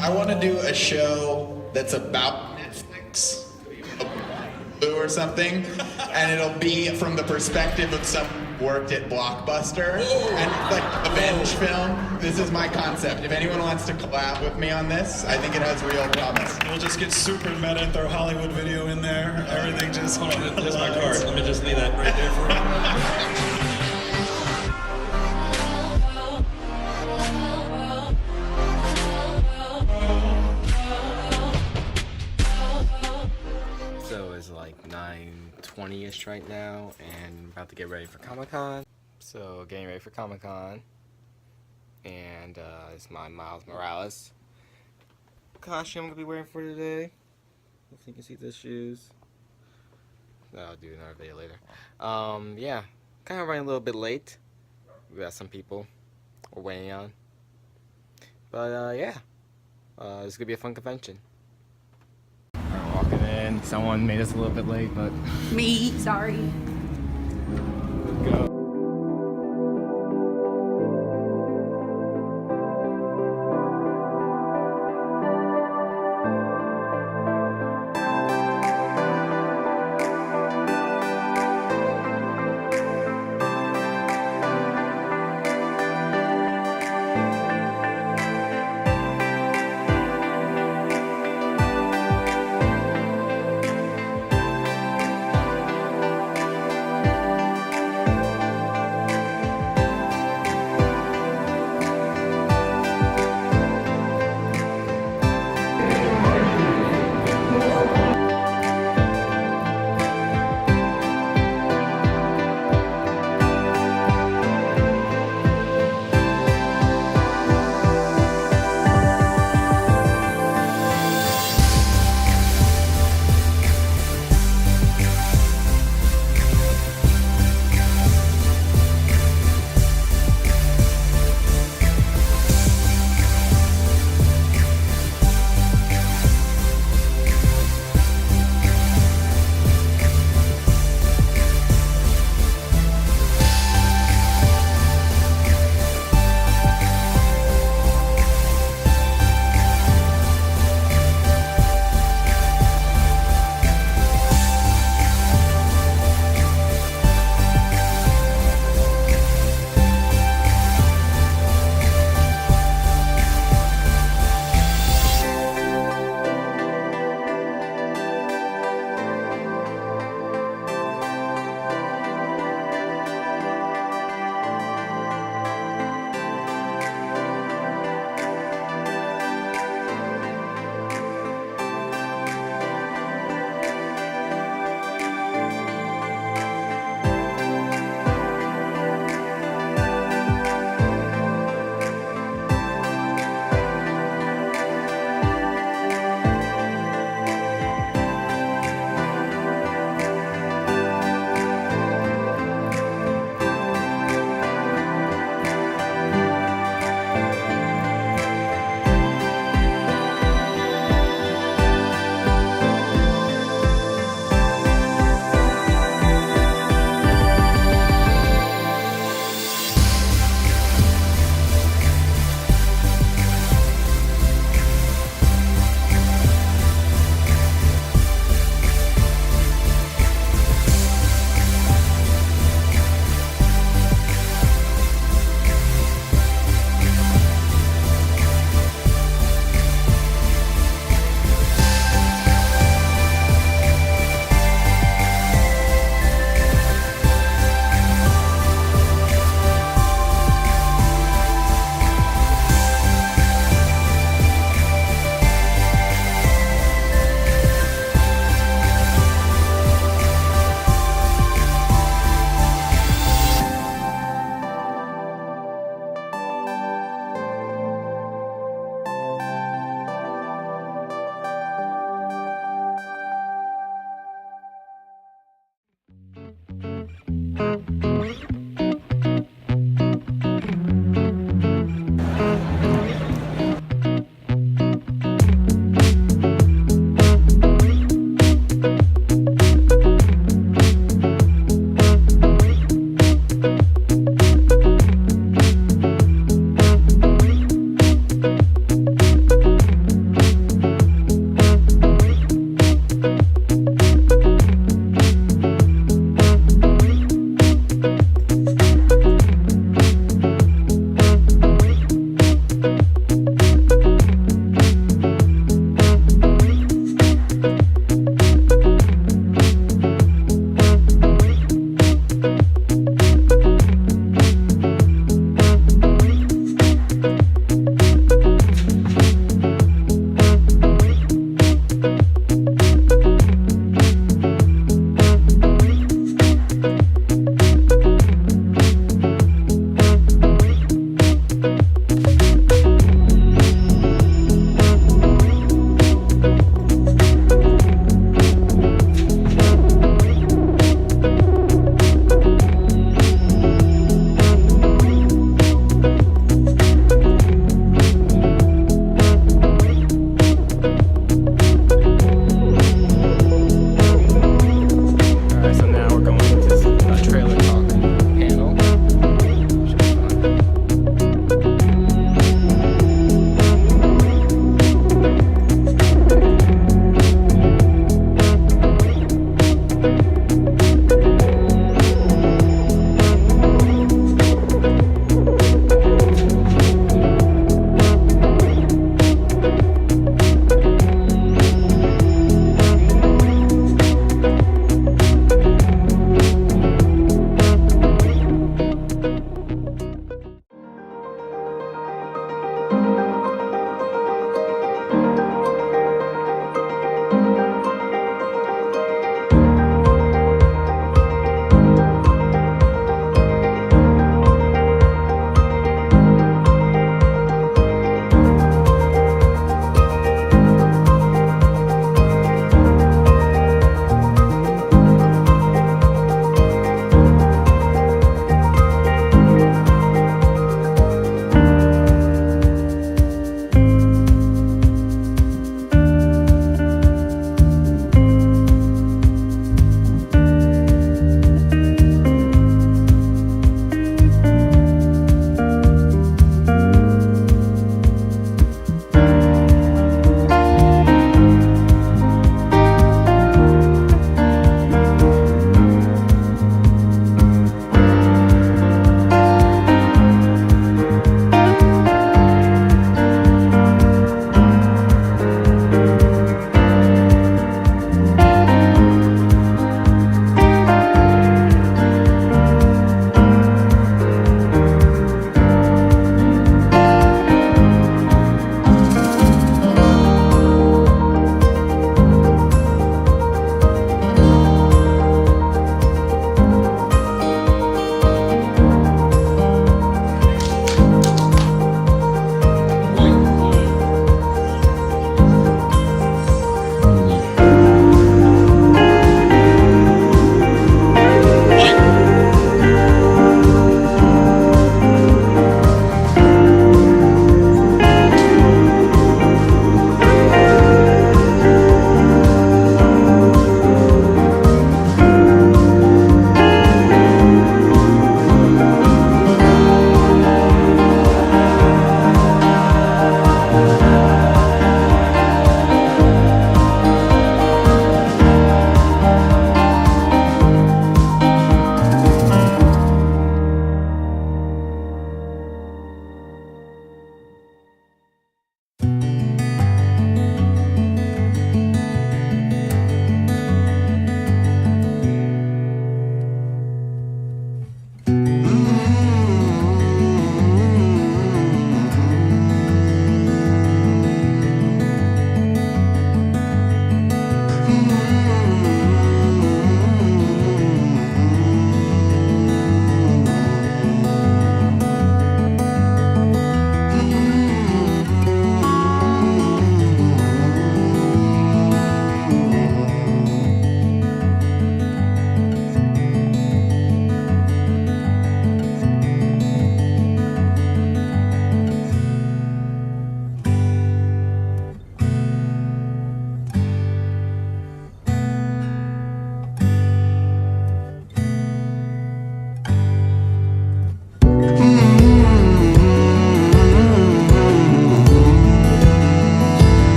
I want to do a show that's about Netflix or something, and it'll be from the perspective of someone who worked at Blockbuster and like a Avenge film. This is my concept. If anyone wants to collab with me on this, I think it has real promise. We'll just get super meta, throw Hollywood video in there. Everything just Hold on, there's my card. Let me just leave that right there for you. So it's like 9:20ish right now, and about to get ready for Comic-Con. So getting ready for Comic-Con, and it's my Miles Morales costume I'm gonna be wearing for today. Hopefully you can see the shoes. I'll do another video later. Yeah, kind of running a little bit late. We got some people we're waiting on, but yeah, it's gonna be a fun convention. We're walking in. Someone made us a little bit late, but Me, sorry. let's go.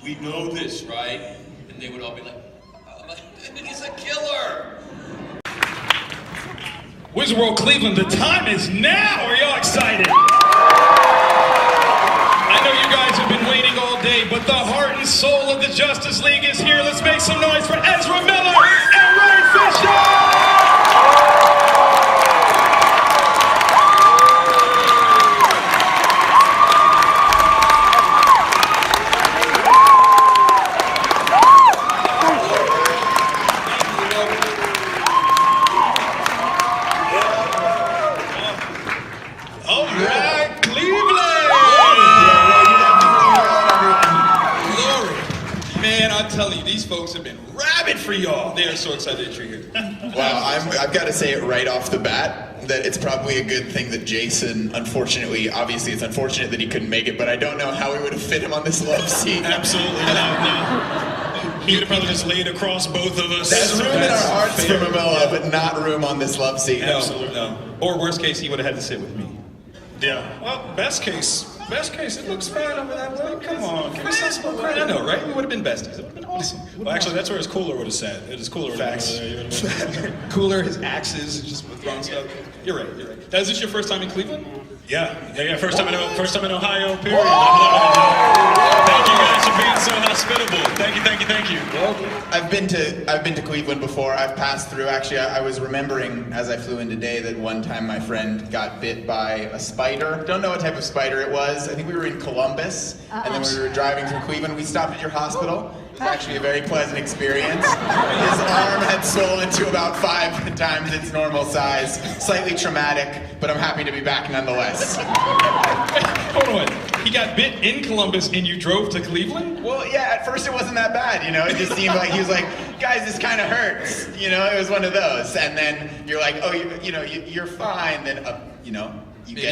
we know this, right? And they would all be like, oh, he's a killer. Wizard World Cleveland, the time is now. Are y'all excited? I know you guys have been waiting all day, but the heart and soul of the Justice League is here. Let's make some noise for Ezra Miller and Ray Fisher! Folks have been rabid for y'all. They are so excited that you're here. Well, I've got to say it right off the bat that it's probably a good thing that Jason, obviously it's unfortunate that he couldn't make it, but I don't know how we would have fit him on this love seat. Absolutely no. He would have probably just laid across both of us. There's room in our hearts for Mamela, but not room on this love seat. No, absolutely no. Or worst case, he would have had to sit with me. Yeah. Well, best case, it looks fine over that way. Come on, give me some credit. I know, right? We would have been besties. It would have been awesome. Well, actually, that's where his cooler would have sat. His cooler Facts. There. Cooler, his axes, just throwing stuff. You're right. Is this your first time in Cleveland? Yeah. First time in Ohio, period. Thank you guys for being so hospitable. Thank you. Well, I've been to Cleveland before. I've passed through. Actually, I was remembering as I flew in today that one time my friend got bit by a spider. Don't know what type of spider it was. I think we were in Columbus, and then we were driving through Cleveland. We stopped at your hospital. It was actually a very pleasant experience. His arm had swollen to about 5 times its normal size. Slightly traumatic, but I'm happy to be back nonetheless. Hold on. He got bit in Columbus and you drove to Cleveland? Well, yeah, at first it wasn't that bad, It just seemed like he was like, guys, this kind of hurts. It was one of those. And then you're like, oh, you're fine. Then,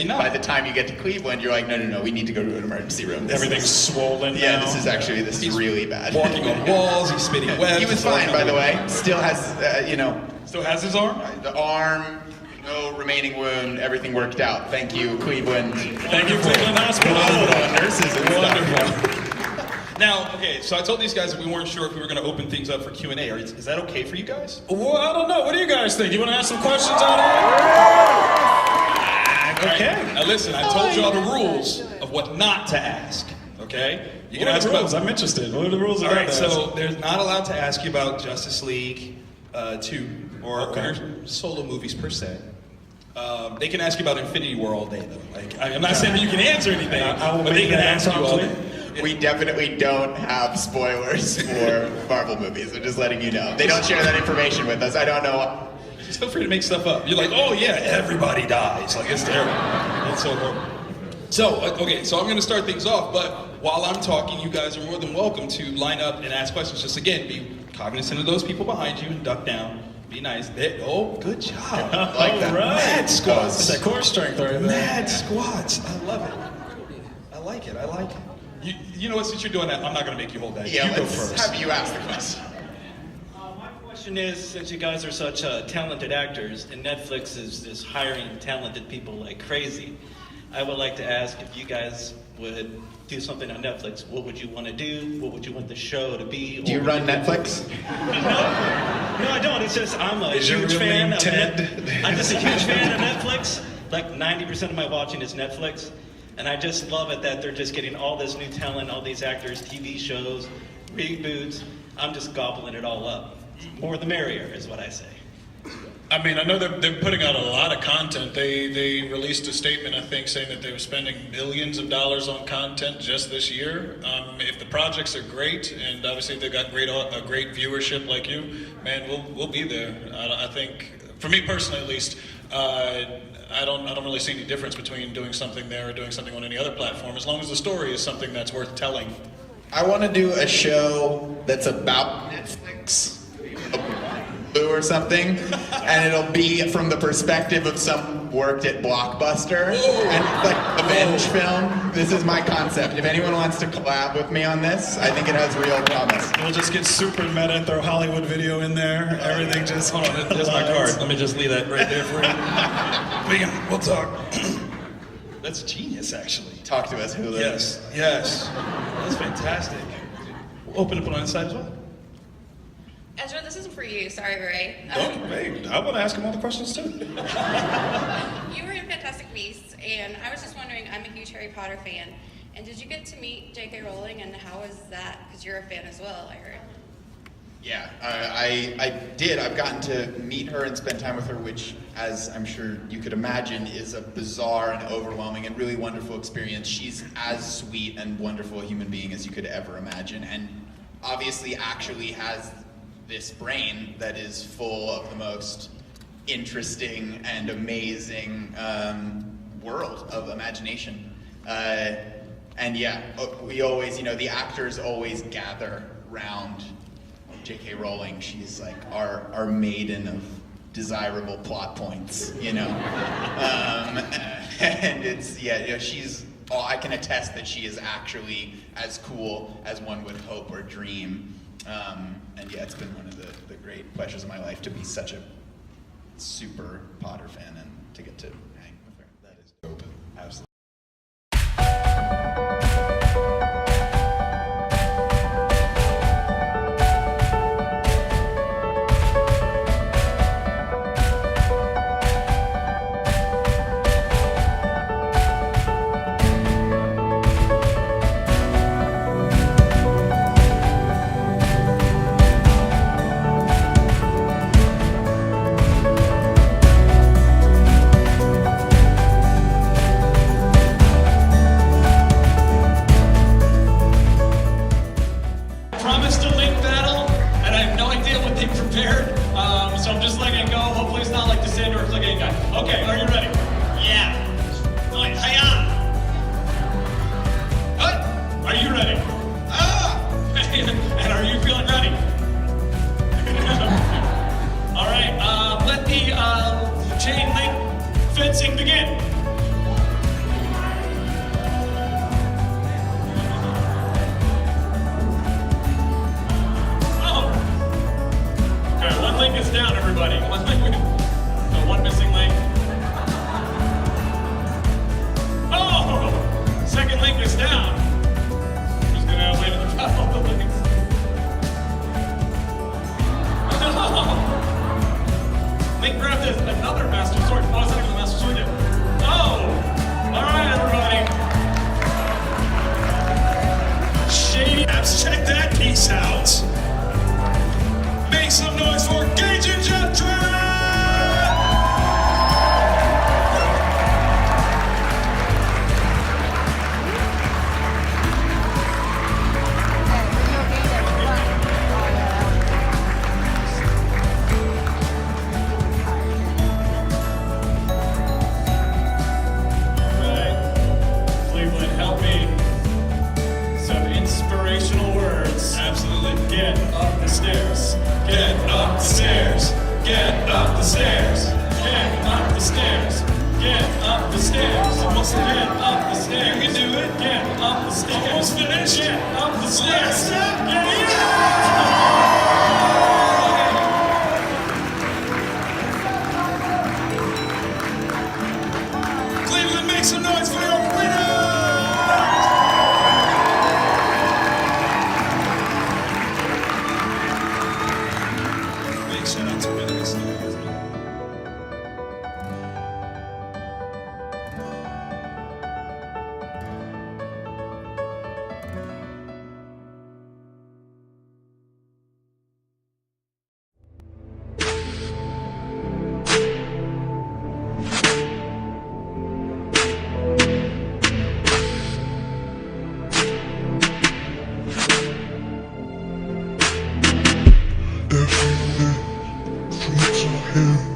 by the time you get to Cleveland, you're like, no, we need to go to an emergency room. Everything's swollen. Yeah, this is really bad. Walking on walls, he's spitting webs. He was fine, by the way. Still has, Still has his arm? The arm, no remaining wound, everything worked out. Thank you, Cleveland. Thank you, Cleveland Hospital. And nurses and Wonderful. Now, okay, so I told these guys that we weren't sure if we were going to open things up for Q&A. Is that okay for you guys? Well, I don't know. What do you guys think? You want to ask some questions out here? Okay. Right. Now listen, I told you all the rules of what not to ask. Okay? You can ask rules. I'm interested. What are the rules? All right. So they're not allowed to ask you about Justice League 2 or solo movies per se. They can ask you about Infinity War all day though. I'm not saying that you can answer anything, but they can ask you all day. We definitely don't have spoilers for Marvel movies. I'm just letting you know. They don't share that information with us. I don't know. Just feel free to make stuff up. You're like, oh yeah, everybody dies. Like, it's terrible. It's so horrible. So, okay, so I'm going to start things off, but while I'm talking, you guys are more than welcome to line up and ask questions. Just again, be cognizant of those people behind you and duck down. Be nice. Oh, good job. I like that. Right. Mad squats. It's that core strength right there. Mad squats. I love it. I like it. You know what, since you're doing that, I'm not going to make you hold that. Yeah, you go first. Have you ask the question. My question is, since you guys are such talented actors, and Netflix is just hiring talented people like crazy, I would like to ask if you guys would do something on Netflix. What would you want to do? What would you want the show to be? Do you run Netflix? No, I don't. It's just I'm a huge fan of Netflix. I'm just a huge fan of Netflix. Like 90% of my watching is Netflix. And I just love it that they're just getting all this new talent, all these actors, TV shows, reboots. I'm just gobbling it all up. More the merrier is what I say. I mean, I know they're putting out a lot of content. They released a statement, I think, saying that they were spending millions of dollars on content just this year. If the projects are great, and obviously they've got a great viewership like you, man, we'll be there. I think, for me personally at least, I don't really see any difference between doing something there or doing something on any other platform, as long as the story is something that's worth telling. I want to do a show that's about Netflix or something, and it'll be from the perspective of someone who worked at Blockbuster and like a bench film. This is my concept. If anyone wants to collab with me on this, I think it has real promise. We'll just get super meta and throw Hollywood video in there. Everything just... Hold on, there's my card. Let me just leave that right there for you. We'll talk. That's genius, actually. Talk to us, Hulu. Yes. That's fantastic. We'll open up on the side as well. Ezra, this isn't for you. Sorry, Ray. Oh, hey, I want to ask him all the questions too. You were in Fantastic Beasts, and I was just wondering, I'm a huge Harry Potter fan, and did you get to meet J.K. Rowling, and how was that? Because you're a fan as well, I heard. Yeah, I did. I've gotten to meet her and spend time with her, which, as I'm sure you could imagine, is a bizarre and overwhelming and really wonderful experience. She's as sweet and wonderful a human being as you could ever imagine, and obviously actually has this brain that is full of the most interesting and amazing world of imagination. And yeah, we always, the actors always gather round J.K. Rowling. She's like our maiden of desirable plot points, and it's, she's, I can attest that she is actually as cool as one would hope or dream. And yeah, it's been one of the great pleasures of my life to be such a super Potter fan and to get to hang with her. That is dope. Absolutely. Okay, are you ready? Yeah. Nice. Hiya. What? Are you ready? And are you feeling ready? All right. Let the chain link fencing begin. Oh. Okay, one link is down, everybody. One missing link. Oh! Second link is down. Who's gonna win the battle of the links? Link grabbed another Master Sword. Oh, it's not even the Master Sword yet. Oh! Alright, everybody. Shady apps, check that piece out. Make some noise for Untitled Chapter! Get up the stairs. Get up the stairs. Get up the stairs. Get up the stairs. Get up the stairs. Almost get up the stairs. You can do it. Get up the stairs. Almost finish. Get up the stairs. Cleveland, make some noise for your winner! Shout out to Minutes. Him.